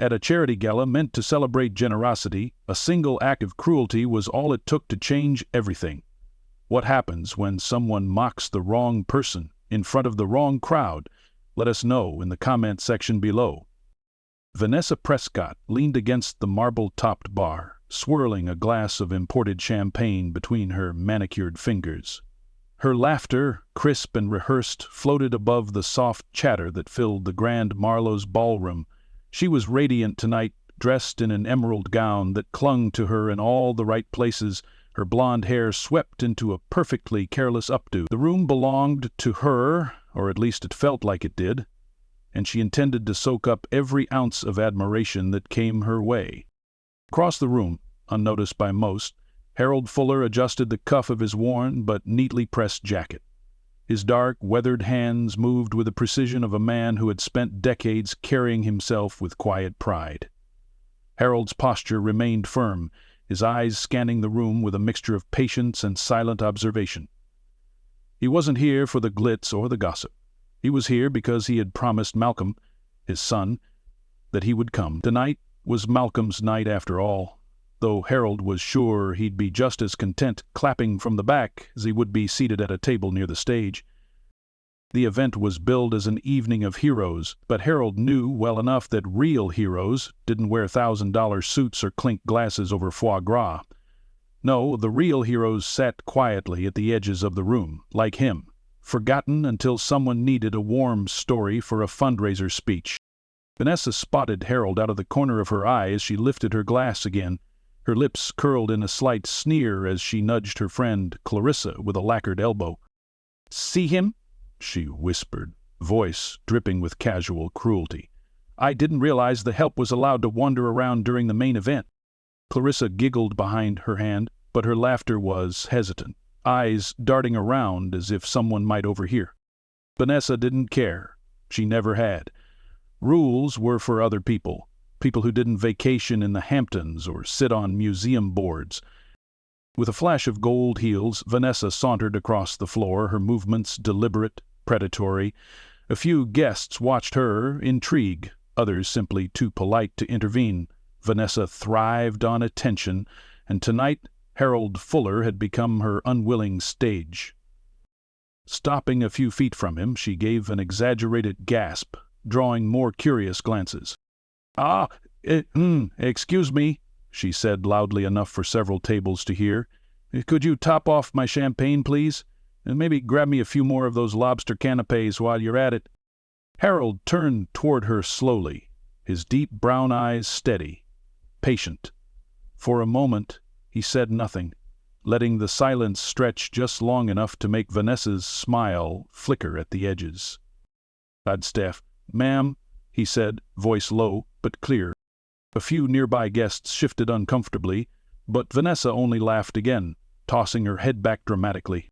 At a charity gala meant to celebrate generosity, a single act of cruelty was all it took to change everything. What happens when someone mocks the wrong person in front of the wrong crowd? Let us know in the comment section below. Vanessa Prescott leaned against the marble-topped bar, swirling a glass of imported champagne between her manicured fingers. Her laughter, crisp and rehearsed, floated above the soft chatter that filled the Grand Marlowe's ballroom. She was radiant tonight, dressed in an emerald gown that clung to her in all the right places, her blonde hair swept into a perfectly careless updo. The room belonged to her, or at least it felt like it did, and she intended to soak up every ounce of admiration that came her way. Across the room, unnoticed by most, Harold Fuller adjusted the cuff of his worn but neatly pressed jacket. His dark, weathered hands moved with the precision of a man who had spent decades carrying himself with quiet pride. Harold's posture remained firm, his eyes scanning the room with a mixture of patience and silent observation. He wasn't here for the glitz or the gossip. He was here because he had promised Malcolm, his son, that he would come. Tonight was Malcolm's night after all, though Harold was sure he'd be just as content clapping from the back as he would be seated at a table near the stage. The event was billed as an evening of heroes, but Harold knew well enough that real heroes didn't wear $1,000 suits or clink glasses over foie gras. No, the real heroes sat quietly at the edges of the room, like him, forgotten until someone needed a warm story for a fundraiser speech. Vanessa spotted Harold out of the corner of her eye as she lifted her glass again. Her lips curled in a slight sneer as she nudged her friend, Clarissa, with a lacquered elbow. "See him?" she whispered, voice dripping with casual cruelty. "I didn't realize the help was allowed to wander around during the main event." Clarissa giggled behind her hand, but her laughter was hesitant, eyes darting around as if someone might overhear. Vanessa didn't care. She never had. Rules were for other people, people who didn't vacation in the Hamptons or sit on museum boards. With a flash of gold heels, Vanessa sauntered across the floor, her movements deliberate, predatory. A few guests watched her, intrigued, others simply too polite to intervene. Vanessa thrived on attention, and tonight Harold Fuller had become her unwilling stage. Stopping a few feet from him, she gave an exaggerated gasp, drawing more curious glances. Excuse me," she said loudly enough for several tables to hear. "Could you top off my champagne, please? And maybe grab me a few more of those lobster canapes while you're at it." Harold turned toward her slowly, his deep brown eyes steady, patient. For a moment, he said nothing, letting the silence stretch just long enough to make Vanessa's smile flicker at the edges. "Steph, ma'am," he said, voice low but clear. A few nearby guests shifted uncomfortably, but Vanessa only laughed again, tossing her head back dramatically.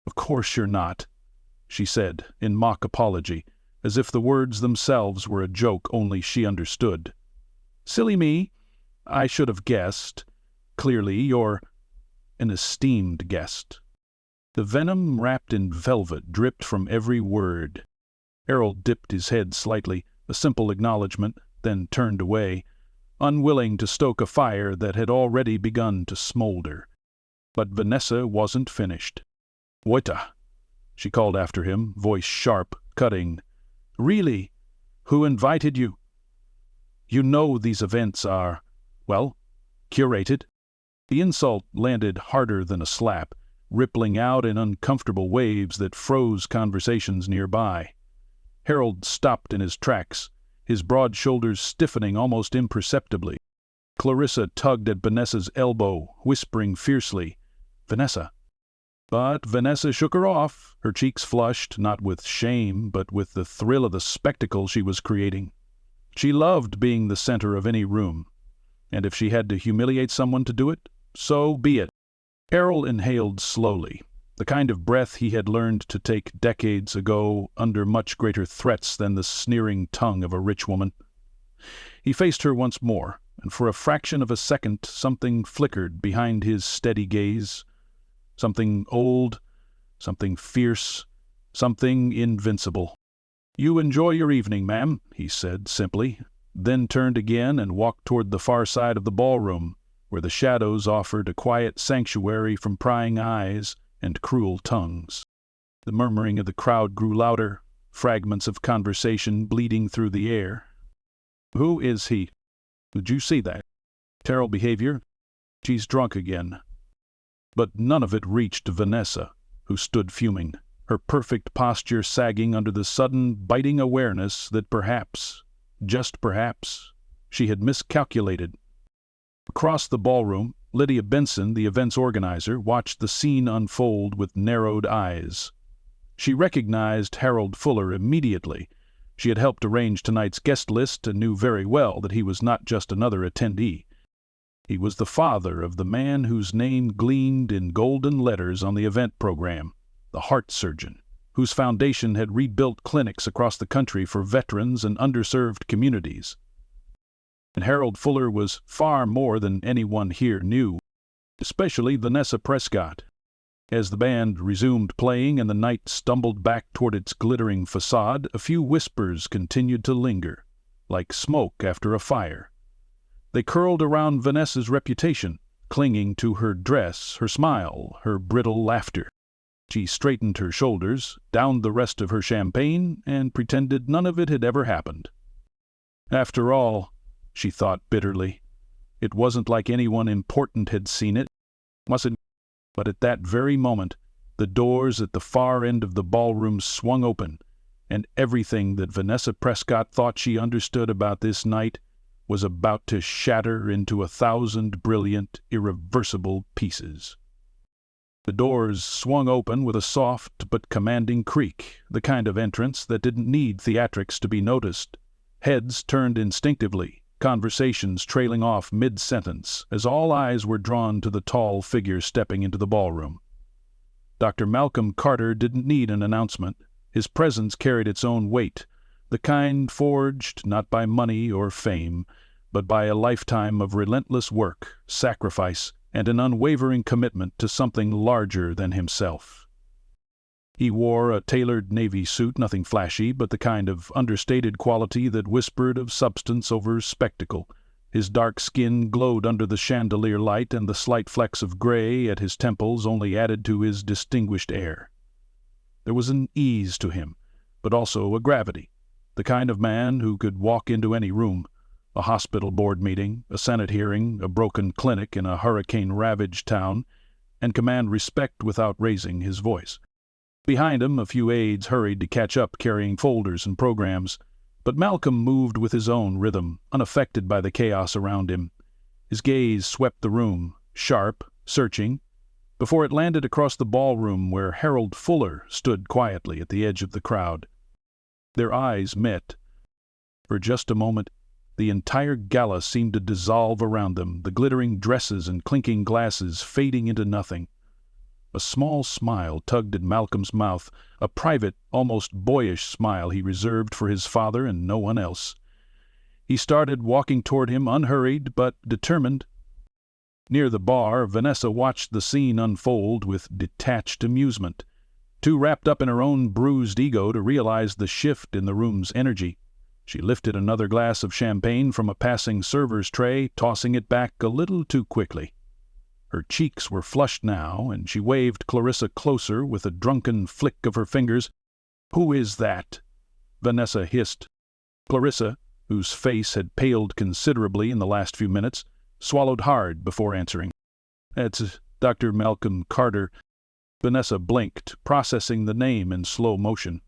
"Of course you're not," she said, in mock apology, as if the words themselves were a joke only she understood. "Silly me. I should have guessed. Clearly, you're an esteemed guest." The venom wrapped in velvet dripped from every word. Harold dipped his head slightly, a simple acknowledgement, then turned away, unwilling to stoke a fire that had already begun to smolder. But Vanessa wasn't finished. "Waiter," she called after him, voice sharp, cutting. "Really? Who invited you? You know these events are, well, curated." The insult landed harder than a slap, rippling out in uncomfortable waves that froze conversations nearby. Harold stopped in his tracks, his broad shoulders stiffening almost imperceptibly. Clarissa tugged at Vanessa's elbow, whispering fiercely, "Vanessa." But Vanessa shook her off, her cheeks flushed, not with shame, but with the thrill of the spectacle she was creating. She loved being the center of any room, and if she had to humiliate someone to do it, so be it. Harold inhaled slowly, the kind of breath he had learned to take decades ago under much greater threats than the sneering tongue of a rich woman. He faced her once more, and for a fraction of a second something flickered behind his steady gaze. Something old, something fierce, something invincible. "You enjoy your evening, ma'am," he said simply, then turned again and walked toward the far side of the ballroom, where the shadows offered a quiet sanctuary from prying eyes and cruel tongues. The murmuring of the crowd grew louder, fragments of conversation bleeding through the air. "Who is he? Did you see that? Terrible behavior. She's drunk again." But none of it reached Vanessa, who stood fuming, her perfect posture sagging under the sudden, biting awareness that perhaps, just perhaps, she had miscalculated. Across the ballroom, Lydia Benson, the event's organizer, watched the scene unfold with narrowed eyes. She recognized Harold Fuller immediately. She had helped arrange tonight's guest list and knew very well that he was not just another attendee. He was the father of the man whose name gleamed in golden letters on the event program, the heart surgeon, whose foundation had rebuilt clinics across the country for veterans and underserved communities. And Harold Fuller was far more than anyone here knew, especially Vanessa Prescott. As the band resumed playing and the night stumbled back toward its glittering facade, a few whispers continued to linger, like smoke after a fire. They curled around Vanessa's reputation, clinging to her dress, her smile, her brittle laughter. She straightened her shoulders, downed the rest of her champagne, and pretended none of it had ever happened. After all, she thought bitterly, it wasn't like anyone important had seen it, was it? But at that very moment, the doors at the far end of the ballroom swung open, and everything that Vanessa Prescott thought she understood about this night was about to shatter into 1,000 brilliant, irreversible pieces. The doors swung open with a soft but commanding creak, the kind of entrance that didn't need theatrics to be noticed. Heads turned instinctively, conversations trailing off mid-sentence, as all eyes were drawn to the tall figure stepping into the ballroom. Dr. Malcolm Carter didn't need an announcement. His presence carried its own weight, the kind forged not by money or fame, but by a lifetime of relentless work, sacrifice, and an unwavering commitment to something larger than himself. He wore a tailored navy suit, nothing flashy, but the kind of understated quality that whispered of substance over spectacle. His dark skin glowed under the chandelier light, and the slight flecks of gray at his temples only added to his distinguished air. There was an ease to him, but also a gravity, the kind of man who could walk into any room, a hospital board meeting, a Senate hearing, a broken clinic in a hurricane-ravaged town, and command respect without raising his voice. Behind him, a few aides hurried to catch up, carrying folders and programs, but Malcolm moved with his own rhythm, unaffected by the chaos around him. His gaze swept the room, sharp, searching, before it landed across the ballroom where Harold Fuller stood quietly at the edge of the crowd. Their eyes met. For just a moment, the entire gala seemed to dissolve around them, the glittering dresses and clinking glasses fading into nothing. A small smile tugged at Malcolm's mouth, a private, almost boyish smile he reserved for his father and no one else. He started walking toward him, unhurried but determined. Near the bar, Vanessa watched the scene unfold with detached amusement, too wrapped up in her own bruised ego to realize the shift in the room's energy. She lifted another glass of champagne from a passing server's tray, tossing it back a little too quickly. Her cheeks were flushed now, and she waved Clarissa closer with a drunken flick of her fingers. "Who is that?" Vanessa hissed. Clarissa, whose face had paled considerably in the last few minutes, swallowed hard before answering. "That's Dr. Malcolm Carter." Vanessa blinked, processing the name in slow motion.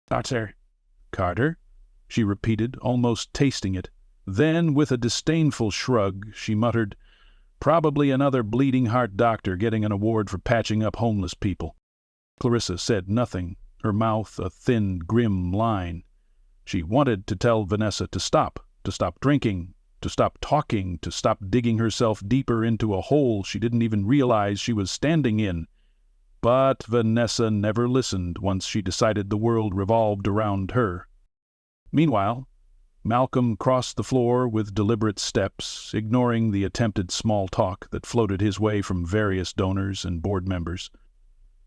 "Dr. Carter?" she repeated, almost tasting it. Then, with a disdainful shrug, she muttered, "Probably another bleeding heart doctor getting an award for patching up homeless people." Clarissa said nothing, her mouth a thin, grim line. She wanted to tell Vanessa to stop drinking, to stop talking, to stop digging herself deeper into a hole she didn't even realize she was standing in. But Vanessa never listened once she decided the world revolved around her. Meanwhile, Malcolm crossed the floor with deliberate steps, ignoring the attempted small talk that floated his way from various donors and board members.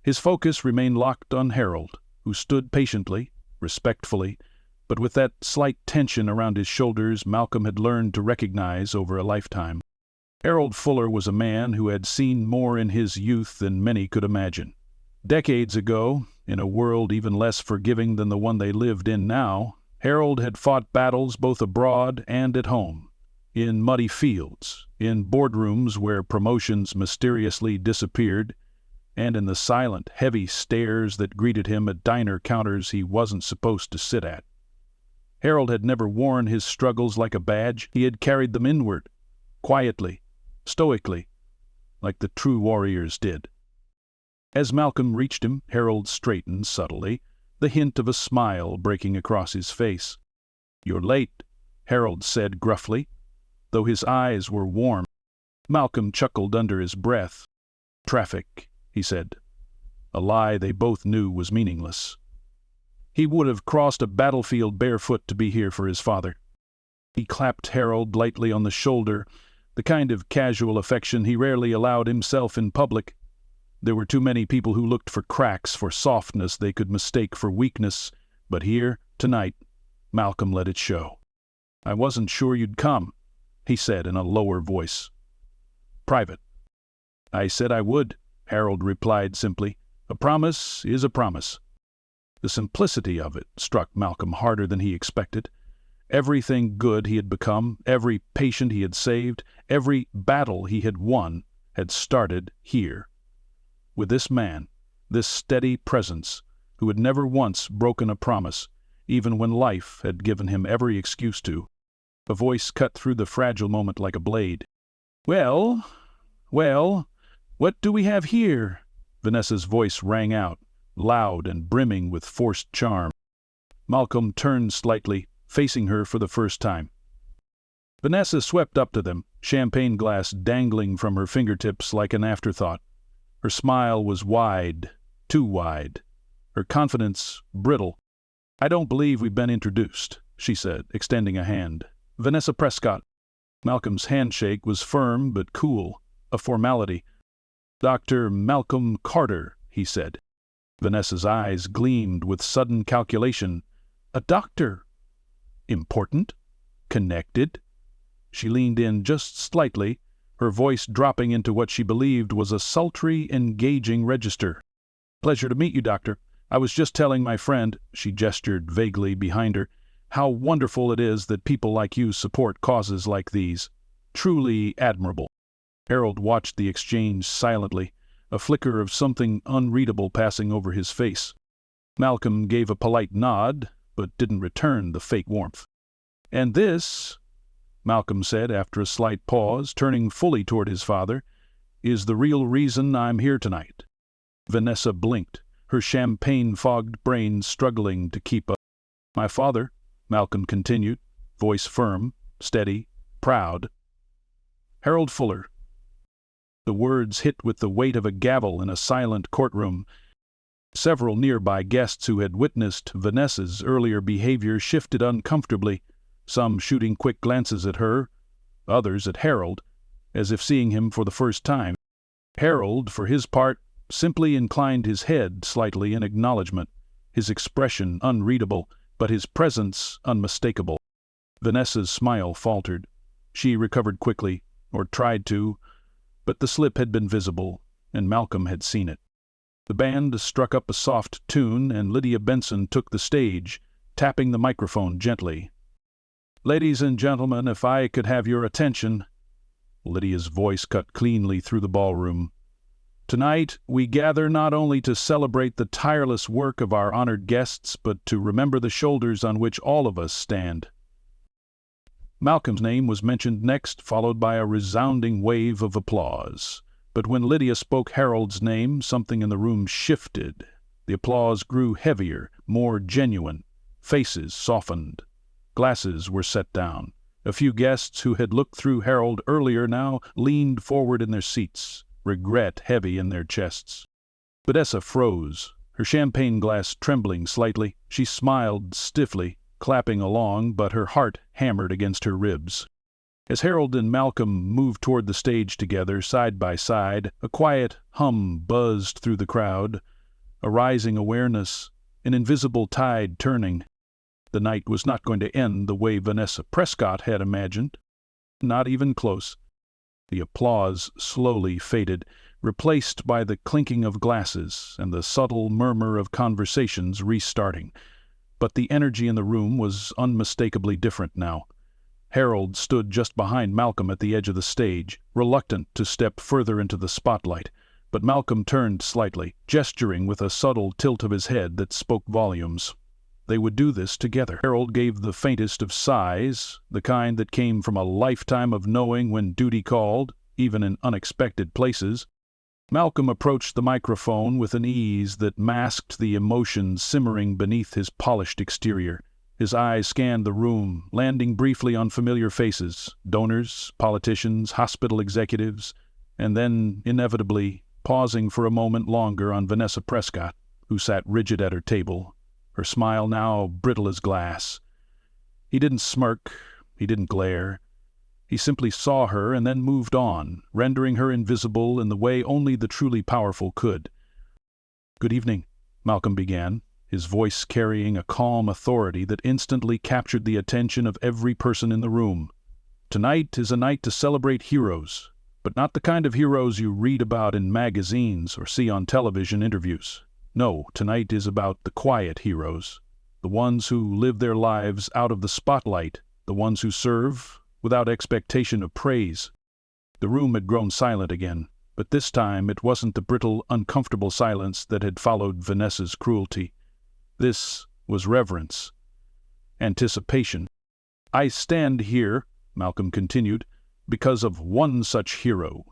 His focus remained locked on Harold, who stood patiently, respectfully, but with that slight tension around his shoulders Malcolm had learned to recognize over a lifetime. Harold Fuller was a man who had seen more in his youth than many could imagine. Decades ago, in a world even less forgiving than the one they lived in now, Harold had fought battles both abroad and at home, in muddy fields, in boardrooms where promotions mysteriously disappeared, and in the silent, heavy stares that greeted him at diner counters he wasn't supposed to sit at. Harold had never worn his struggles like a badge. He had carried them inward, quietly, stoically, like the true warriors did. As Malcolm reached him, Harold straightened subtly, the hint of a smile breaking across his face. "You're late," Harold said gruffly, though his eyes were warm. Malcolm chuckled under his breath. "Traffic," he said, a lie they both knew was meaningless. He would have crossed a battlefield barefoot to be here for his father. He clapped Harold lightly on the shoulder, the kind of casual affection he rarely allowed himself in public. There were too many people who looked for cracks, for softness they could mistake for weakness, but here, tonight, Malcolm let it show. "I wasn't sure you'd come," he said in a lower voice. "Private." "I said I would," Harold replied simply. "A promise is a promise." The simplicity of it struck Malcolm harder than he expected. Everything good he had become, every patient he had saved, every battle he had won, had started here. With this man, this steady presence, who had never once broken a promise, even when life had given him every excuse to. A voice cut through the fragile moment like a blade. Well, what do we have here?" Vanessa's voice rang out, loud and brimming with forced charm. Malcolm turned slightly, facing her for the first time. Vanessa swept up to them, champagne glass dangling from her fingertips like an afterthought. Her smile was wide, too wide. Her confidence brittle. "I don't believe we've been introduced," she said, extending a hand. "Vanessa Prescott." Malcolm's handshake was firm but cool, a formality. "Dr. Malcolm Carter," he said. Vanessa's eyes gleamed with sudden calculation. "A doctor? Important? Connected?" She leaned in just slightly, her voice dropping into what she believed was a sultry, engaging register. "Pleasure to meet you, Doctor. I was just telling my friend," she gestured vaguely behind her, "how wonderful it is that people like you support causes like these. Truly admirable." Harold watched the exchange silently, a flicker of something unreadable passing over his face. Malcolm gave a polite nod, but didn't return the fake warmth. "And this," Malcolm said after a slight pause, turning fully toward his father, "is the real reason I'm here tonight." Vanessa blinked, her champagne-fogged brain struggling to keep up. "My father," Malcolm continued, voice firm, steady, proud. "Harold Fuller." The words hit with the weight of a gavel in a silent courtroom. Several nearby guests who had witnessed Vanessa's earlier behavior shifted uncomfortably, some shooting quick glances at her, others at Harold, as if seeing him for the first time. Harold, for his part, simply inclined his head slightly in acknowledgment, his expression unreadable, but his presence unmistakable. Vanessa's smile faltered. She recovered quickly, or tried to, but the slip had been visible, and Malcolm had seen it. The band struck up a soft tune, and Lydia Benson took the stage, tapping the microphone gently. "Ladies and gentlemen, if I could have your attention," Lydia's voice cut cleanly through the ballroom. "Tonight we gather not only to celebrate the tireless work of our honored guests, but to remember the shoulders on which all of us stand." Malcolm's name was mentioned next, followed by a resounding wave of applause. But when Lydia spoke Harold's name, something in the room shifted. The applause grew heavier, more genuine. Faces softened. Glasses were set down. A few guests who had looked through Harold earlier now leaned forward in their seats, regret heavy in their chests. Vanessa froze, her champagne glass trembling slightly. She smiled stiffly, clapping along, but her heart hammered against her ribs. As Harold and Malcolm moved toward the stage together, side by side, a quiet hum buzzed through the crowd, a rising awareness, an invisible tide turning. The night was not going to end the way Vanessa Prescott had imagined. Not even close. The applause slowly faded, replaced by the clinking of glasses and the subtle murmur of conversations restarting. But the energy in the room was unmistakably different now. Harold stood just behind Malcolm at the edge of the stage, reluctant to step further into the spotlight, but Malcolm turned slightly, gesturing with a subtle tilt of his head that spoke volumes. They would do this together. Harold gave the faintest of sighs, the kind that came from a lifetime of knowing when duty called, even in unexpected places. Malcolm approached the microphone with an ease that masked the emotions simmering beneath his polished exterior. His eyes scanned the room, landing briefly on familiar faces, donors, politicians, hospital executives, and then, inevitably, pausing for a moment longer on Vanessa Prescott, who sat rigid at her table, her smile now brittle as glass. He didn't smirk, he didn't glare. He simply saw her and then moved on, rendering her invisible in the way only the truly powerful could. "Good evening," Malcolm began, his voice carrying a calm authority that instantly captured the attention of every person in the room. "Tonight is a night to celebrate heroes, but not the kind of heroes you read about in magazines or see on television interviews. No, tonight is about the quiet heroes, the ones who live their lives out of the spotlight, the ones who serve without expectation of praise." The room had grown silent again, but this time it wasn't the brittle, uncomfortable silence that had followed Vanessa's cruelty. This was reverence, anticipation. "I stand here," Malcolm continued, "because of one such hero."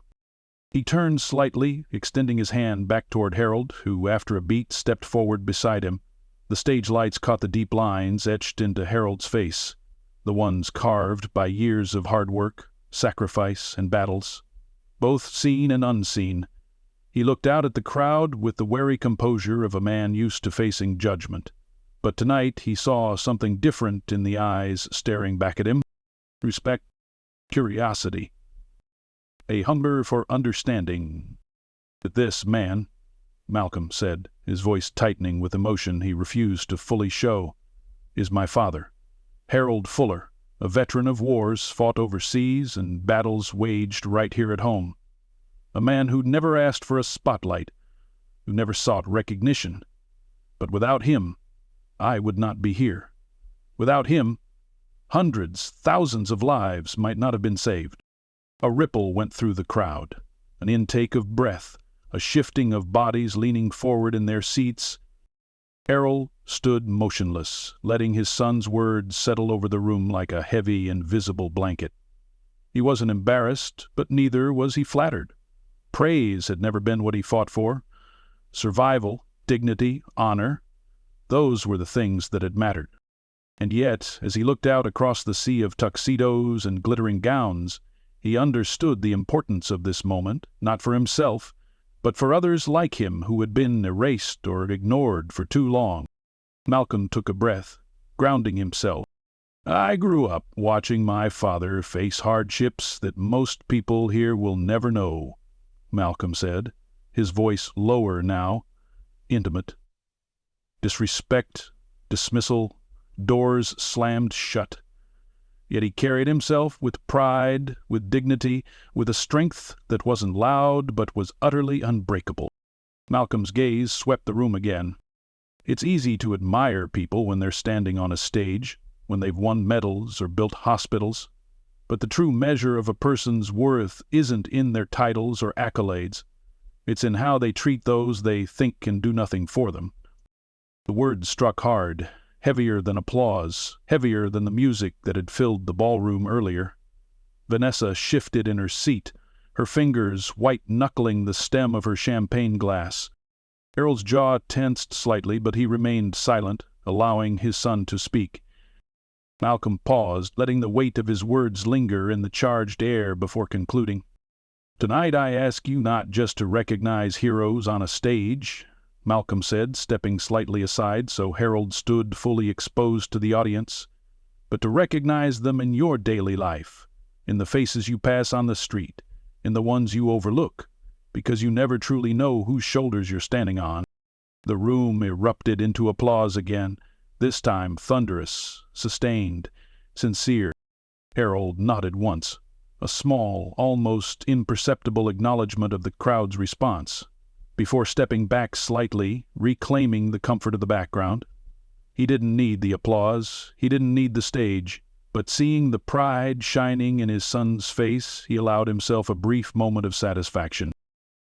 He turned slightly, extending his hand back toward Harold, who, after a beat, stepped forward beside him. The stage lights caught the deep lines etched into Harold's face, the ones carved by years of hard work, sacrifice, and battles, both seen and unseen. He looked out at the crowd with the wary composure of a man used to facing judgment. But tonight he saw something different in the eyes staring back at him. Respect, curiosity, a hunger for understanding. "This man," Malcolm said, his voice tightening with emotion he refused to fully show, "is my father, Harold Fuller, a veteran of wars fought overseas and battles waged right here at home. A man who never asked for a spotlight, who never sought recognition. But without him, I would not be here. Without him, hundreds, thousands of lives might not have been saved." A ripple went through the crowd, an intake of breath, a shifting of bodies leaning forward in their seats. Harold stood motionless, letting his son's words settle over the room like a heavy, invisible blanket. He wasn't embarrassed, but neither was he flattered. Praise had never been what he fought for. Survival, dignity, honor, those were the things that had mattered. And yet, as he looked out across the sea of tuxedos and glittering gowns, he understood the importance of this moment, not for himself, but for others like him who had been erased or ignored for too long. Malcolm took a breath, grounding himself. "I grew up watching my father face hardships that most people here will never know," Malcolm said, his voice lower now, intimate. Disrespect, dismissal, doors slammed shut. Yet he carried himself with pride, with dignity, with a strength that wasn't loud but was utterly unbreakable. Malcolm's gaze swept the room again. It's easy to admire people when they're standing on a stage, when they've won medals or built hospitals. But the true measure of a person's worth isn't in their titles or accolades. It's in how they treat those they think can do nothing for them. The words struck hard, heavier than applause, heavier than the music that had filled the ballroom earlier. Vanessa shifted in her seat, her fingers white-knuckling the stem of her champagne glass. Harold's jaw tensed slightly, but he remained silent, allowing his son to speak. Malcolm paused, letting the weight of his words linger in the charged air before concluding. "Tonight I ask you not just to recognize heroes on a stage," Malcolm said, stepping slightly aside so Harold stood fully exposed to the audience, "but to recognize them in your daily life, in the faces you pass on the street, in the ones you overlook, because you never truly know whose shoulders you're standing on." The room erupted into applause again, this time thunderous, sustained, sincere. Harold nodded once, a small, almost imperceptible acknowledgement of the crowd's response, before stepping back slightly, reclaiming the comfort of the background. He didn't need the applause, he didn't need the stage, but seeing the pride shining in his son's face, he allowed himself a brief moment of satisfaction.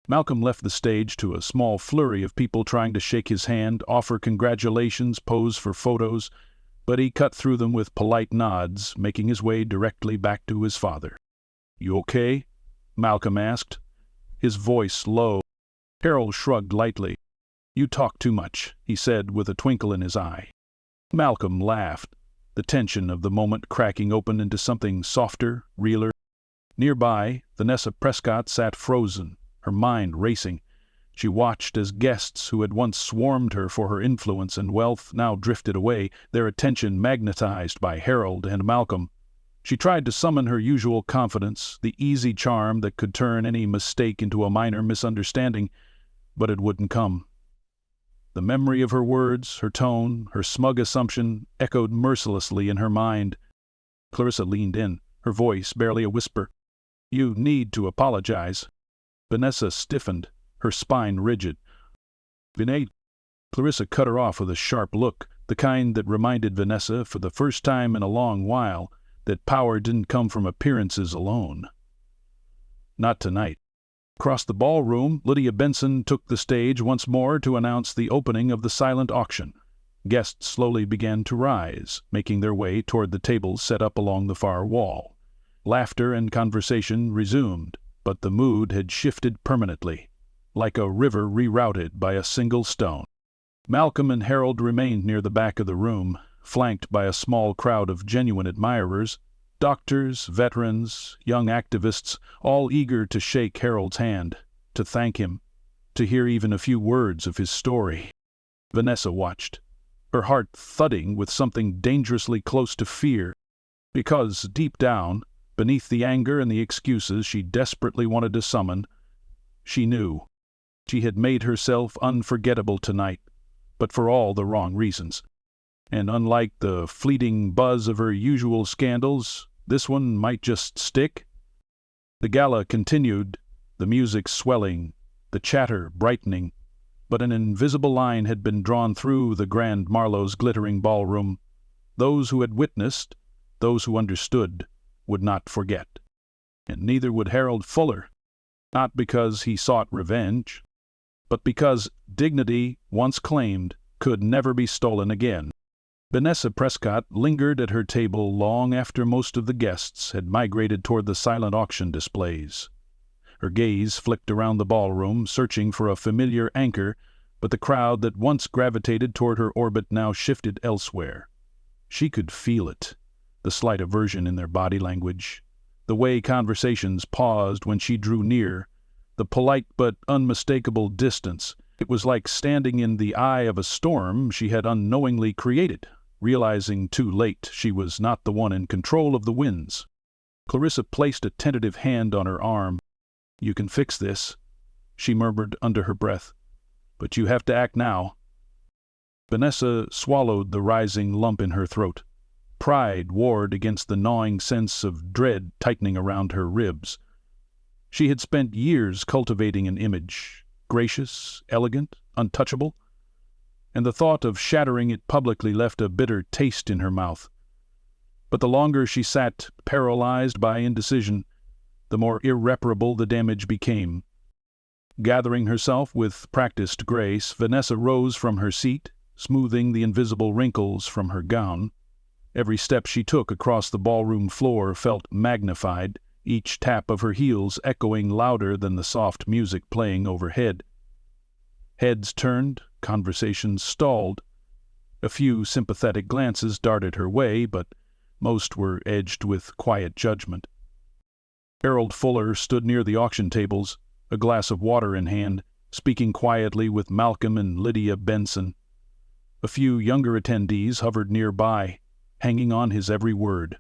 Malcolm left the stage to a small flurry of people trying to shake his hand, offer congratulations, pose for photos, but he cut through them with polite nods, making his way directly back to his father. "You okay?" Malcolm asked, his voice low. Harold shrugged lightly. "You talk too much," he said with a twinkle in his eye. Malcolm laughed, the tension of the moment cracking open into something softer, realer. Nearby, Vanessa Prescott sat frozen, her mind racing. She watched as guests who had once swarmed her for her influence and wealth now drifted away, their attention magnetized by Harold and Malcolm. She tried to summon her usual confidence, the easy charm that could turn any mistake into a minor misunderstanding, but it wouldn't come. The memory of her words, her tone, her smug assumption echoed mercilessly in her mind. Clarissa leaned in, her voice barely a whisper. "You need to apologize." Vanessa stiffened, her spine rigid. "Vinay." Clarissa cut her off with a sharp look, the kind that reminded Vanessa, for the first time in a long while, that power didn't come from appearances alone. Not tonight. Across the ballroom, Lydia Benson took the stage once more to announce the opening of the silent auction. Guests slowly began to rise, making their way toward the tables set up along the far wall. Laughter and conversation resumed, but the mood had shifted permanently, like a river rerouted by a single stone. Malcolm and Harold remained near the back of the room, flanked by a small crowd of genuine admirers, doctors, veterans, young activists, all eager to shake Harold's hand, to thank him, to hear even a few words of his story. Vanessa watched, her heart thudding with something dangerously close to fear, because, deep down, beneath the anger and the excuses she desperately wanted to summon, she knew. She had made herself unforgettable tonight, but for all the wrong reasons. And unlike the fleeting buzz of her usual scandals, this one might just stick. The gala continued, the music swelling, the chatter brightening, but an invisible line had been drawn through the Grand Marlowe's glittering ballroom. Those who had witnessed, those who understood, would not forget. And neither would Harold Fuller, not because he sought revenge, but because dignity, once claimed, could never be stolen again. Vanessa Prescott lingered at her table long after most of the guests had migrated toward the silent auction displays. Her gaze flicked around the ballroom, searching for a familiar anchor, but the crowd that once gravitated toward her orbit now shifted elsewhere. She could feel it, the slight aversion in their body language, the way conversations paused when she drew near, the polite but unmistakable distance. It was like standing in the eye of a storm she had unknowingly created, realizing too late she was not the one in control of the winds. Clarissa placed a tentative hand on her arm. "You can fix this," she murmured under her breath. "But you have to act now." Vanessa swallowed the rising lump in her throat. Pride warred against the gnawing sense of dread tightening around her ribs. She had spent years cultivating an image, gracious, elegant, untouchable, and the thought of shattering it publicly left a bitter taste in her mouth. But the longer she sat, paralyzed by indecision, the more irreparable the damage became. Gathering herself with practiced grace, Vanessa rose from her seat, smoothing the invisible wrinkles from her gown. Every step she took across the ballroom floor felt magnified, each tap of her heels echoing louder than the soft music playing overhead. Heads turned, conversations stalled. A few sympathetic glances darted her way, but most were edged with quiet judgment. Harold Fuller stood near the auction tables, a glass of water in hand, speaking quietly with Malcolm and Lydia Benson. A few younger attendees hovered nearby, hanging on his every word,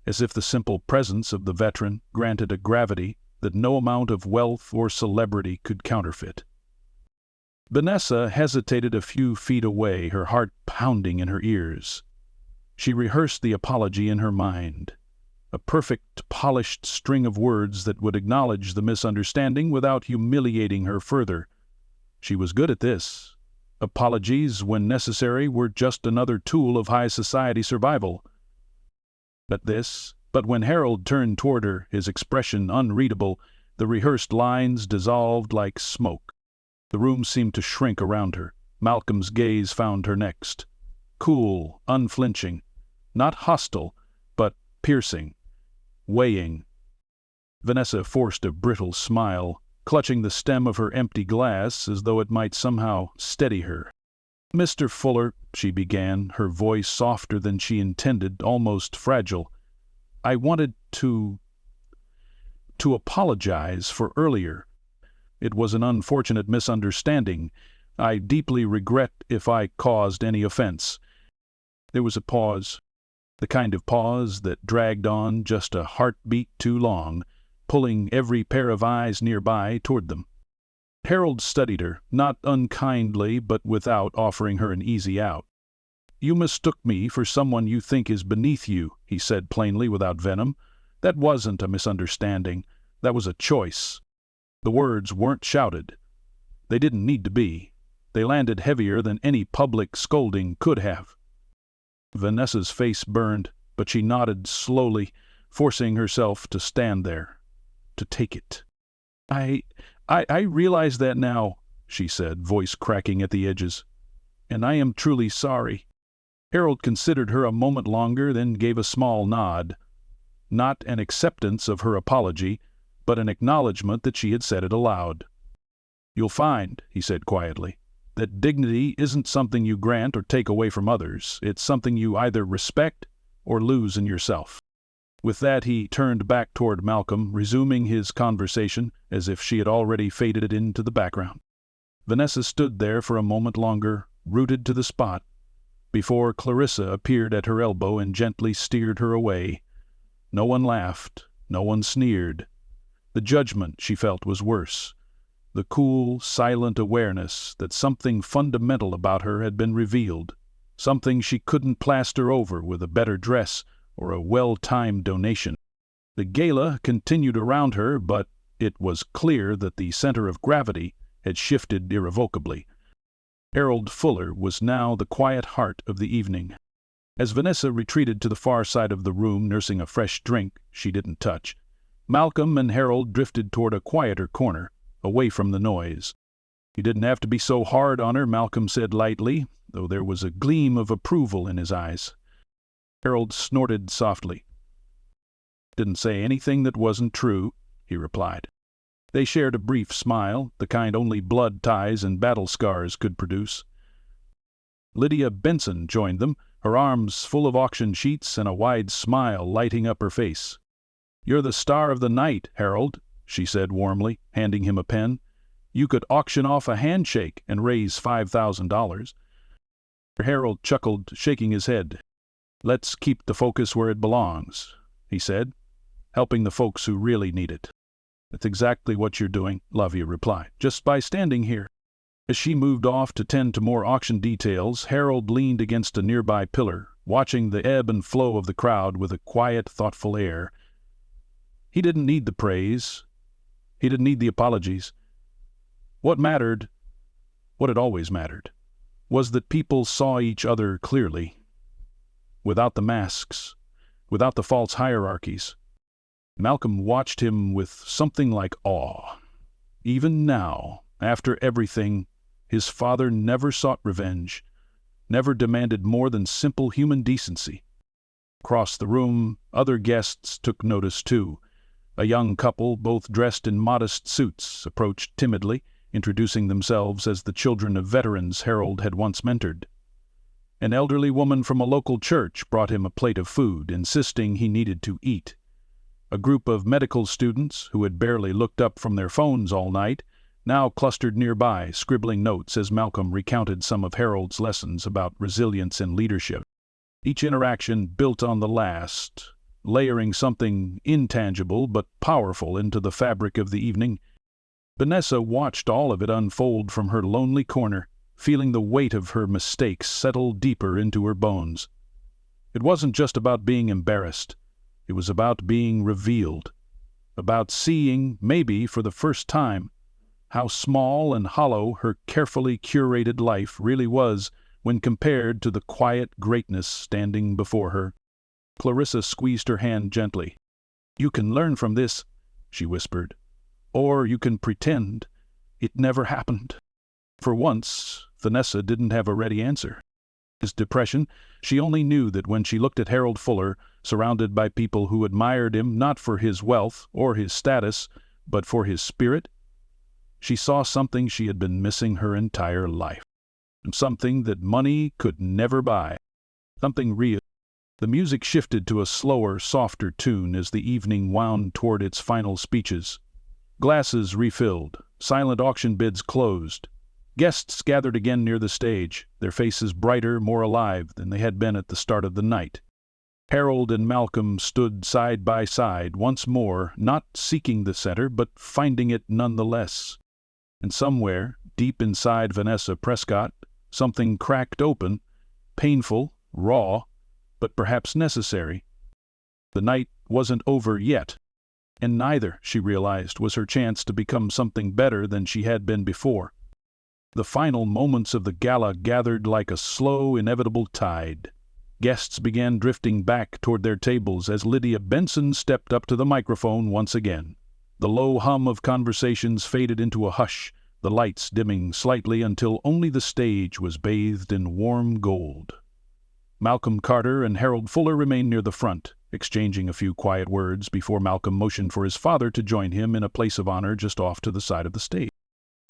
as if the simple presence of the veteran granted a gravity that no amount of wealth or celebrity could counterfeit. Vanessa hesitated a few feet away, her heart pounding in her ears. She rehearsed the apology in her mind, a perfect, polished string of words that would acknowledge the misunderstanding without humiliating her further. She was good at this. Apologies, when necessary, were just another tool of high society survival. But when Harold turned toward her, his expression unreadable, the rehearsed lines dissolved like smoke. The room seemed to shrink around her. Malcolm's gaze found her next. Cool, unflinching, not hostile, but piercing, weighing. Vanessa forced a brittle smile, clutching the stem of her empty glass as though it might somehow steady her. "Mr. Fuller," she began, her voice softer than she intended, almost fragile, "I wanted to apologize for earlier. It was an unfortunate misunderstanding. I deeply regret if I caused any offense." There was a pause, the kind of pause that dragged on just a heartbeat too long, pulling every pair of eyes nearby toward them. Harold studied her, not unkindly, but without offering her an easy out. "You mistook me for someone you think is beneath you," he said plainly, without venom. "That wasn't a misunderstanding. That was a choice." The words weren't shouted. They didn't need to be. They landed heavier than any public scolding could have. Vanessa's face burned, but she nodded slowly, forcing herself to stand there, to take it. I realize that now," she said, voice cracking at the edges. "And I am truly sorry." Harold considered her a moment longer, then gave a small nod. Not an acceptance of her apology, but an acknowledgment that she had said it aloud. "You'll find," he said quietly, "that dignity isn't something you grant or take away from others. It's something you either respect or lose in yourself." With that he turned back toward Malcolm, resuming his conversation as if she had already faded into the background. Vanessa stood there for a moment longer, rooted to the spot, before Clarissa appeared at her elbow and gently steered her away. No one laughed, no one sneered. The judgment, she felt, was worse. The cool, silent awareness that something fundamental about her had been revealed, something she couldn't plaster over with a better dress or a well-timed donation. The gala continued around her, but it was clear that the center of gravity had shifted irrevocably. Harold Fuller was now the quiet heart of the evening. As Vanessa retreated to the far side of the room, nursing a fresh drink she didn't touch, Malcolm and Harold drifted toward a quieter corner, away from the noise. "You didn't have to be so hard on her," Malcolm said lightly, though there was a gleam of approval in his eyes. Harold snorted softly. "Didn't say anything that wasn't true," he replied. They shared a brief smile, the kind only blood ties and battle scars could produce. Lydia Benson joined them, her arms full of auction sheets and a wide smile lighting up her face. "You're the star of the night, Harold," she said warmly, handing him a pen. "You could auction off a handshake and raise $5,000. Harold chuckled, shaking his head. "Let's keep the focus where it belongs," he said, "helping the folks who really need it." "That's exactly what you're doing," Lavia replied, "just by standing here." As she moved off to tend to more auction details, Harold leaned against a nearby pillar, watching the ebb and flow of the crowd with a quiet, thoughtful air. He didn't need the praise. He didn't need the apologies. What mattered, what had always mattered, was that people saw each other clearly, without the masks, without the false hierarchies. Malcolm watched him with something like awe. Even now, after everything, his father never sought revenge, never demanded more than simple human decency. Across the room, other guests took notice too. A young couple, both dressed in modest suits, approached timidly, introducing themselves as the children of veterans Harold had once mentored. An elderly woman from a local church brought him a plate of food, insisting he needed to eat. A group of medical students, who had barely looked up from their phones all night, now clustered nearby, scribbling notes as Malcolm recounted some of Harold's lessons about resilience and leadership. Each interaction built on the last, layering something intangible but powerful into the fabric of the evening. Vanessa watched all of it unfold from her lonely corner, feeling the weight of her mistakes settle deeper into her bones. It wasn't just about being embarrassed. It was about being revealed. About seeing, maybe for the first time, how small and hollow her carefully curated life really was when compared to the quiet greatness standing before her. Clarissa squeezed her hand gently. "You can learn from this," she whispered. "Or you can pretend it never happened." For once, Vanessa didn't have a ready answer. His depression, she only knew that when she looked at Harold Fuller, surrounded by people who admired him not for his wealth or his status, but for his spirit, she saw something she had been missing her entire life. Something that money could never buy. Something real. The music shifted to a slower, softer tune as the evening wound toward its final speeches. Glasses refilled, silent auction bids closed. Guests gathered again near the stage, their faces brighter, more alive than they had been at the start of the night. Harold and Malcolm stood side by side once more, not seeking the center, but finding it nonetheless. And somewhere, deep inside Vanessa Prescott, something cracked open, painful, raw, but perhaps necessary. The night wasn't over yet, and neither, she realized, was her chance to become something better than she had been before. The final moments of the gala gathered like a slow, inevitable tide. Guests began drifting back toward their tables as Lydia Benson stepped up to the microphone once again. The low hum of conversations faded into a hush, the lights dimming slightly until only the stage was bathed in warm gold. Malcolm Carter and Harold Fuller remained near the front, exchanging a few quiet words before Malcolm motioned for his father to join him in a place of honor just off to the side of the stage.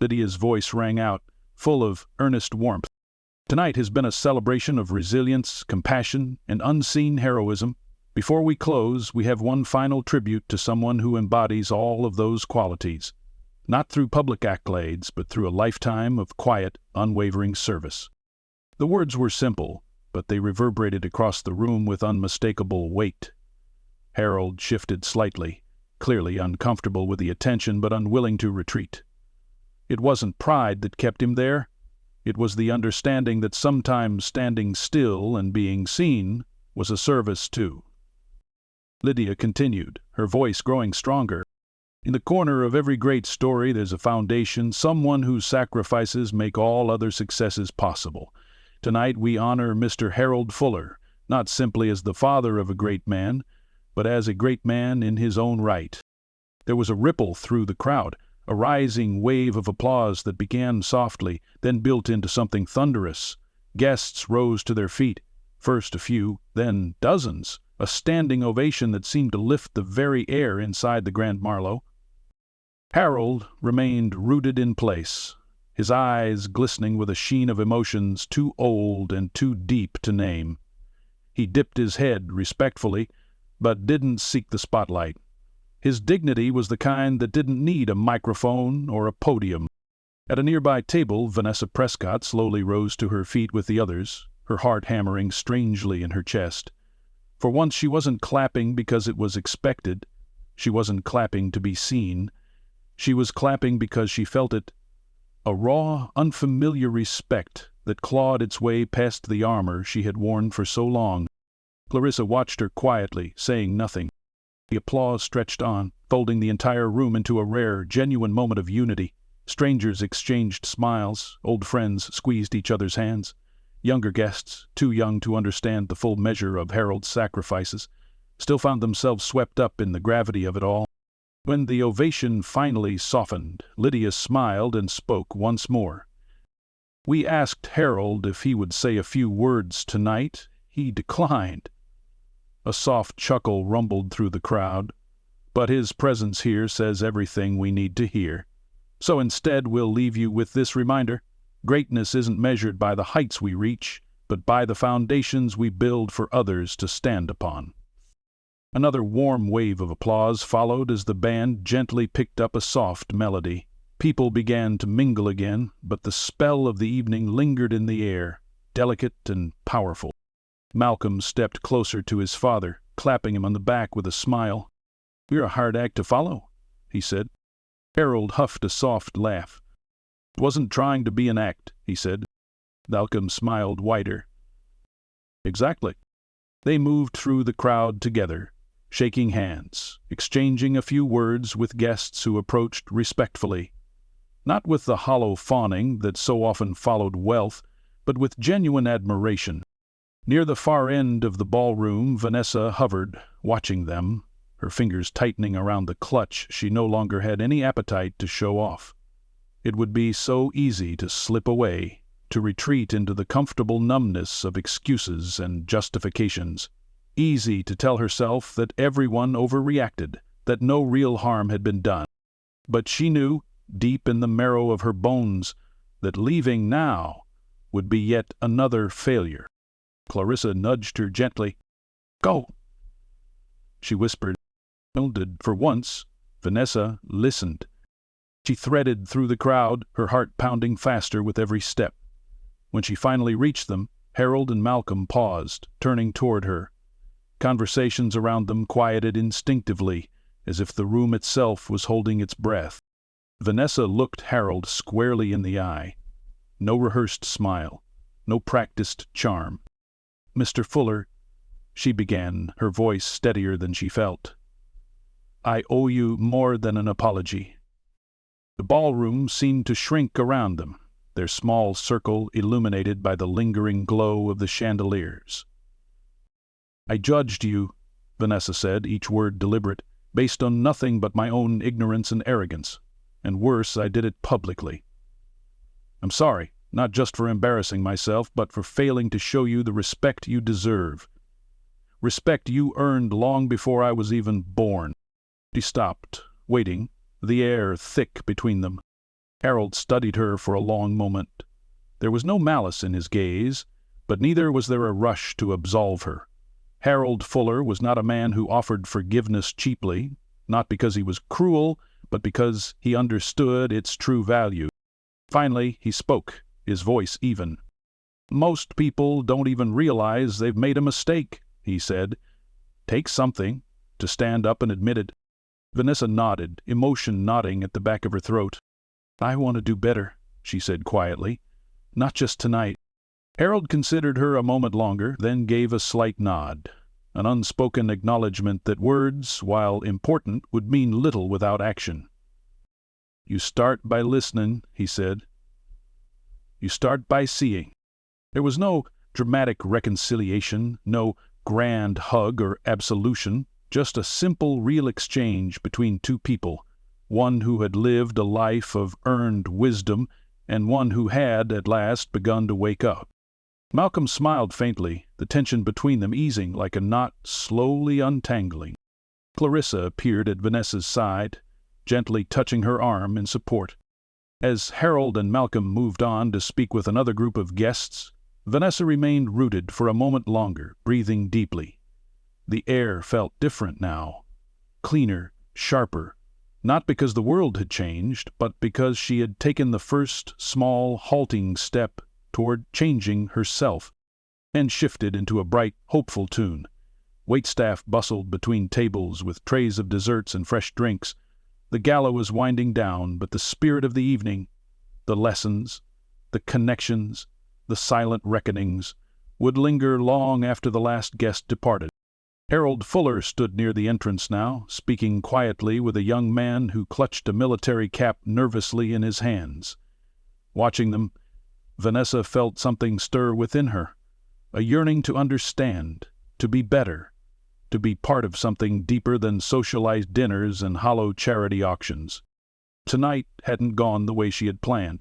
Lydia's voice rang out, full of earnest warmth. "Tonight has been a celebration of resilience, compassion, and unseen heroism. Before we close, we have one final tribute to someone who embodies all of those qualities, not through public accolades, but through a lifetime of quiet, unwavering service." The words were simple, but they reverberated across the room with unmistakable weight. Harold shifted slightly, clearly uncomfortable with the attention but unwilling to retreat. It wasn't pride that kept him there. It was the understanding that sometimes standing still and being seen was a service too. Lydia continued, her voice growing stronger. "In the corner of every great story there's a foundation, someone whose sacrifices make all other successes possible. Tonight we honor Mr. Harold Fuller, not simply as the father of a great man, but as a great man in his own right." There was a ripple through the crowd, a rising wave of applause that began softly, then built into something thunderous. Guests rose to their feet, first a few, then dozens, a standing ovation that seemed to lift the very air inside the Grand Marlowe. Harold remained rooted in place, his eyes glistening with a sheen of emotions too old and too deep to name. He dipped his head respectfully, but didn't seek the spotlight. His dignity was the kind that didn't need a microphone or a podium. At a nearby table, Vanessa Prescott slowly rose to her feet with the others, her heart hammering strangely in her chest. For once she wasn't clapping because it was expected. She wasn't clapping to be seen. She was clapping because she felt it. A raw, unfamiliar respect that clawed its way past the armor she had worn for so long. Clarissa watched her quietly, saying nothing. The applause stretched on, folding the entire room into a rare, genuine moment of unity. Strangers exchanged smiles, old friends squeezed each other's hands. Younger guests, too young to understand the full measure of Harold's sacrifices, still found themselves swept up in the gravity of it all. When the ovation finally softened, Lydia smiled and spoke once more. "We asked Harold if he would say a few words tonight. He declined." A soft chuckle rumbled through the crowd. "But his presence here says everything we need to hear. So instead we'll leave you with this reminder. Greatness isn't measured by the heights we reach, but by the foundations we build for others to stand upon." Another warm wave of applause followed as the band gently picked up a soft melody. People began to mingle again, but the spell of the evening lingered in the air, delicate and powerful. Malcolm stepped closer to his father, clapping him on the back with a smile. "You're a hard act to follow," he said. Harold huffed a soft laugh. "It wasn't trying to be an act," he said. Malcolm smiled wider. "Exactly." They moved through the crowd together, shaking hands, exchanging a few words with guests who approached respectfully. Not with the hollow fawning that so often followed wealth, but with genuine admiration. Near the far end of the ballroom, Vanessa hovered, watching them, her fingers tightening around the clutch she no longer had any appetite to show off. It would be so easy to slip away, to retreat into the comfortable numbness of excuses and justifications. Easy to tell herself that everyone overreacted, that no real harm had been done. But she knew, deep in the marrow of her bones, that leaving now would be yet another failure. Clarissa nudged her gently. "Go," she whispered. For once, Vanessa listened. She threaded through the crowd, her heart pounding faster with every step. When she finally reached them, Harold and Malcolm paused, turning toward her. Conversations around them quieted instinctively, as if the room itself was holding its breath. Vanessa looked Harold squarely in the eye. No rehearsed smile, no practiced charm. "Mr. Fuller," she began, her voice steadier than she felt, "I owe you more than an apology." The ballroom seemed to shrink around them, their small circle illuminated by the lingering glow of the chandeliers. "I judged you," Vanessa said, each word deliberate, "based on nothing but my own ignorance and arrogance. And worse, I did it publicly. I'm sorry, not just for embarrassing myself, but for failing to show you the respect you deserve. Respect you earned long before I was even born." She stopped, waiting, the air thick between them. Harold studied her for a long moment. There was no malice in his gaze, but neither was there a rush to absolve her. Harold Fuller was not a man who offered forgiveness cheaply, not because he was cruel, but because he understood its true value. Finally, he spoke, his voice even. "Most people don't even realize they've made a mistake," he said. "Takes something to stand up and admit it." Vanessa nodded, emotion knotting at the back of her throat. "I want to do better," she said quietly. "Not just tonight." Harold considered her a moment longer, then gave a slight nod, an unspoken acknowledgment that words, while important, would mean little without action. "You start by listening," he said. "You start by seeing." There was no dramatic reconciliation, no grand hug or absolution, just a simple, real exchange between two people, one who had lived a life of earned wisdom and one who had, at last, begun to wake up. Malcolm smiled faintly, the tension between them easing like a knot slowly untangling. Clarissa appeared at Vanessa's side, gently touching her arm in support. As Harold and Malcolm moved on to speak with another group of guests, Vanessa remained rooted for a moment longer, breathing deeply. The air felt different now, cleaner, sharper, not because the world had changed, but because she had taken the first small, halting step toward changing herself, and shifted into a bright, hopeful tune. Waitstaff bustled between tables with trays of desserts and fresh drinks. The gala was winding down, but the spirit of the evening, the lessons, the connections, the silent reckonings, would linger long after the last guest departed. Harold Fuller stood near the entrance now, speaking quietly with a young man who clutched a military cap nervously in his hands. Watching them, Vanessa felt something stir within her, a yearning to understand, to be better, to be part of something deeper than socialized dinners and hollow charity auctions. Tonight hadn't gone the way she had planned,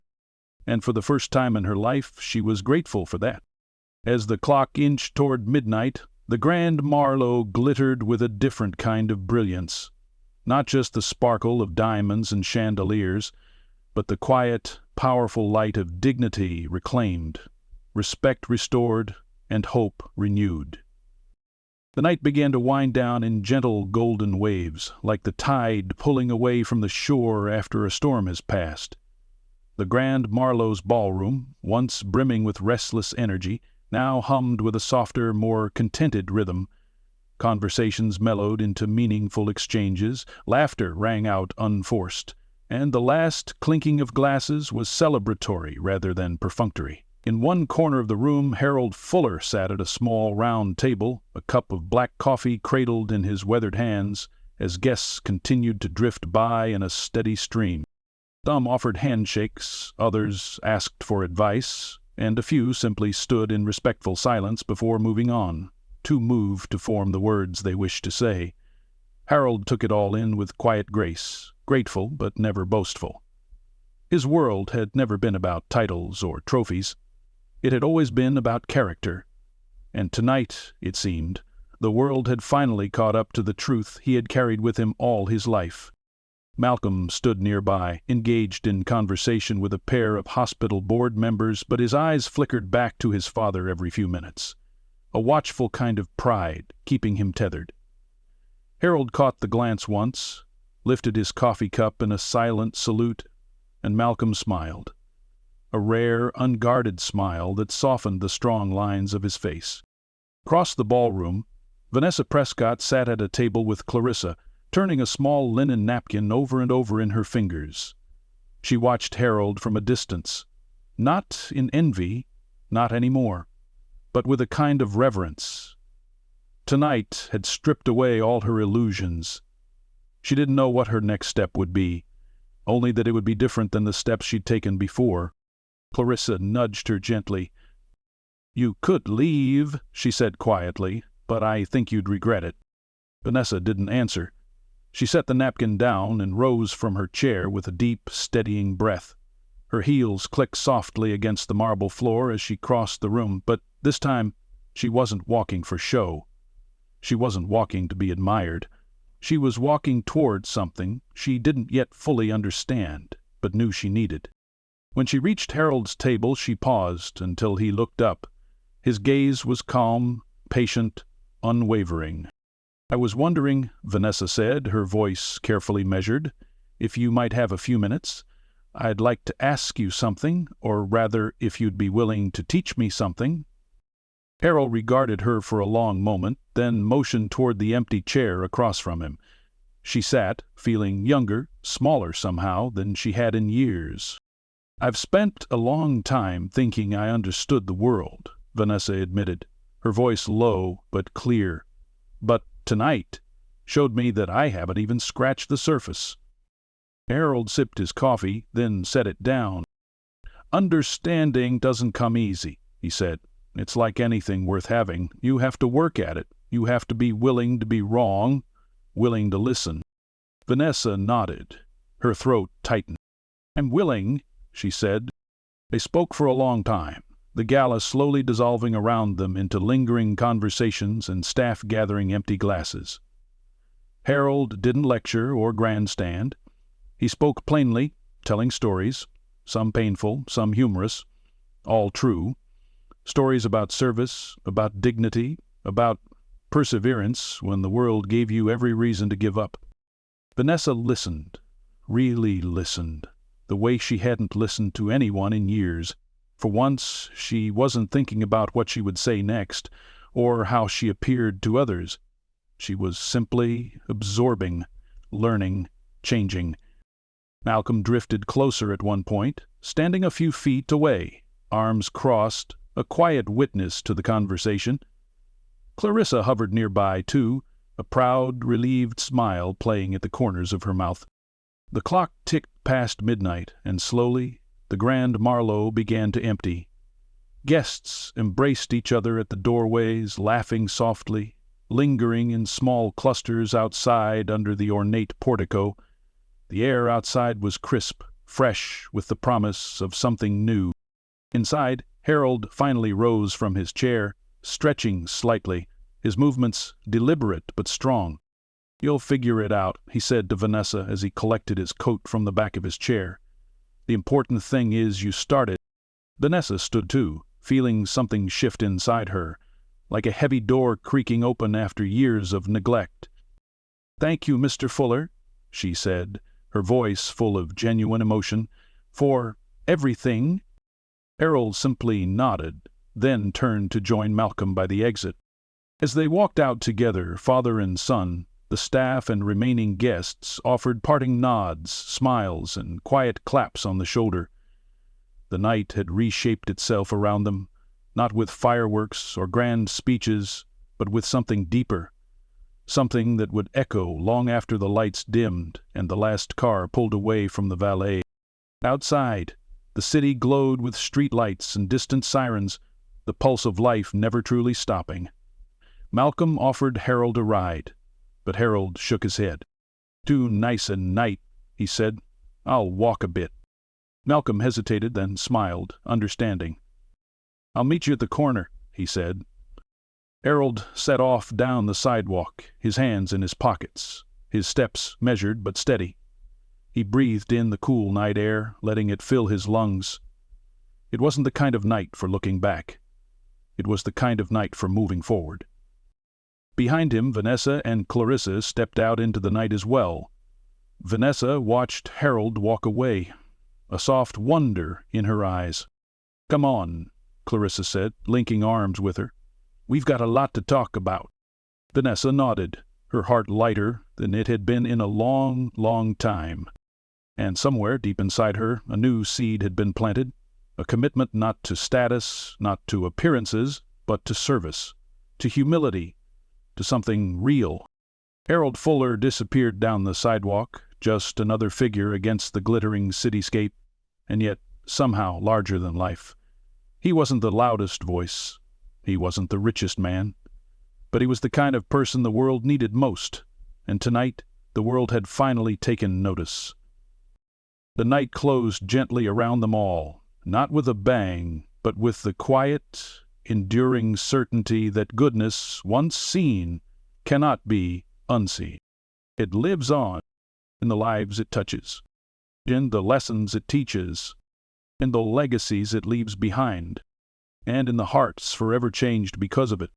and for the first time in her life she was grateful for that. As the clock inched toward midnight, the Grand Marlowe glittered with a different kind of brilliance, not just the sparkle of diamonds and chandeliers, but the quiet, powerful light of dignity reclaimed, respect restored, and hope renewed. The night began to wind down in gentle golden waves, like the tide pulling away from the shore after a storm has passed. The Grand Marlowe's ballroom, once brimming with restless energy, now hummed with a softer, more contented rhythm. Conversations mellowed into meaningful exchanges, laughter rang out unforced, and the last clinking of glasses was celebratory rather than perfunctory. In one corner of the room, Harold Fuller sat at a small round table, a cup of black coffee cradled in his weathered hands, as guests continued to drift by in a steady stream. Some offered handshakes, others asked for advice, and a few simply stood in respectful silence before moving on, too moved to form the words they wished to say. Harold took it all in with quiet grace, grateful but never boastful. His world had never been about titles or trophies. It had always been about character, and tonight, it seemed, the world had finally caught up to the truth he had carried with him all his life. Malcolm stood nearby, engaged in conversation with a pair of hospital board members, but his eyes flickered back to his father every few minutes, a watchful kind of pride keeping him tethered. Harold caught the glance once, lifted his coffee cup in a silent salute, and Malcolm smiled, a rare, unguarded smile that softened the strong lines of his face. Across the ballroom, Vanessa Prescott sat at a table with Clarissa, turning a small linen napkin over and over in her fingers. She watched Harold from a distance, not in envy, not anymore, but with a kind of reverence. Tonight had stripped away all her illusions. She didn't know what her next step would be, only that it would be different than the steps she'd taken before. Clarissa nudged her gently. "You could leave," she said quietly, "but I think you'd regret it." Vanessa didn't answer. She set the napkin down and rose from her chair with a deep, steadying breath. Her heels clicked softly against the marble floor as she crossed the room, but this time she wasn't walking for show. She wasn't walking to be admired. She was walking toward something she didn't yet fully understand, but knew she needed. When she reached Harold's table, she paused until he looked up. His gaze was calm, patient, unwavering. "I was wondering," Vanessa said, her voice carefully measured, "if you might have a few minutes. I'd like to ask you something, or rather, if you'd be willing to teach me something." Harold regarded her for a long moment, then motioned toward the empty chair across from him. She sat, feeling younger, smaller somehow than she had in years. "I've spent a long time thinking I understood the world," Vanessa admitted, her voice low but clear. "But tonight showed me that I haven't even scratched the surface." Harold sipped his coffee, then set it down. "Understanding doesn't come easy," he said. "It's like anything worth having. You have to work at it. You have to be willing to be wrong, willing to listen." Vanessa nodded. Her throat tightened. "I'm willing," she said. They spoke for a long time, the gala slowly dissolving around them into lingering conversations and staff gathering empty glasses. Harold didn't lecture or grandstand. He spoke plainly, telling stories, some painful, some humorous, all true. Stories about service, about dignity, about perseverance when the world gave you every reason to give up. Vanessa listened, really listened, the way she hadn't listened to anyone in years. For once, she wasn't thinking about what she would say next, or how she appeared to others. She was simply absorbing, learning, changing. Malcolm drifted closer at one point, standing a few feet away, arms crossed, a quiet witness to the conversation. Clarissa hovered nearby, too, a proud, relieved smile playing at the corners of her mouth. The clock ticked past midnight, and slowly the Grand Marlowe began to empty. Guests embraced each other at the doorways, laughing softly, lingering in small clusters outside under the ornate portico. The air outside was crisp, fresh, with the promise of something new. Inside, Harold finally rose from his chair, stretching slightly, his movements deliberate but strong. "You'll figure it out," he said to Vanessa as he collected his coat from the back of his chair. "The important thing is you started." Vanessa stood too, feeling something shift inside her, like a heavy door creaking open after years of neglect. "Thank you, Mr. Fuller," she said, her voice full of genuine emotion, "for everything." Harold simply nodded, then turned to join Malcolm by the exit. As they walked out together, father and son, the The staff and remaining guests offered parting nods, smiles, and quiet claps on the shoulder. The night had reshaped itself around them, not with fireworks or grand speeches, but with something deeper, something that would echo long after the lights dimmed and the last car pulled away from the valet. Outside, the city glowed with street lights and distant sirens, the pulse of life never truly stopping. Malcolm offered Harold a ride, but Harold shook his head. "Too nice a night," he said. "I'll walk a bit." Malcolm hesitated, then smiled, understanding. "I'll meet you at the corner," he said. Harold set off down the sidewalk, his hands in his pockets, his steps measured but steady. He breathed in the cool night air, letting it fill his lungs. It wasn't the kind of night for looking back. It was the kind of night for moving forward. Behind him, Vanessa and Clarissa stepped out into the night as well. Vanessa watched Harold walk away, a soft wonder in her eyes. "Come on," Clarissa said, linking arms with her. "We've got a lot to talk about." Vanessa nodded, her heart lighter than it had been in a long, long time. And somewhere deep inside her, a new seed had been planted, a commitment not to status, not to appearances, but to service, to humility, to something real. Harold Fuller disappeared down the sidewalk, just another figure against the glittering cityscape, and yet somehow larger than life. He wasn't the loudest voice. He wasn't the richest man. But he was the kind of person the world needed most, and tonight the world had finally taken notice. The night closed gently around them all, not with a bang, but with the quiet, enduring certainty that goodness, once seen, cannot be unseen. It lives on in the lives it touches, in the lessons it teaches, in the legacies it leaves behind, and in the hearts forever changed because of it.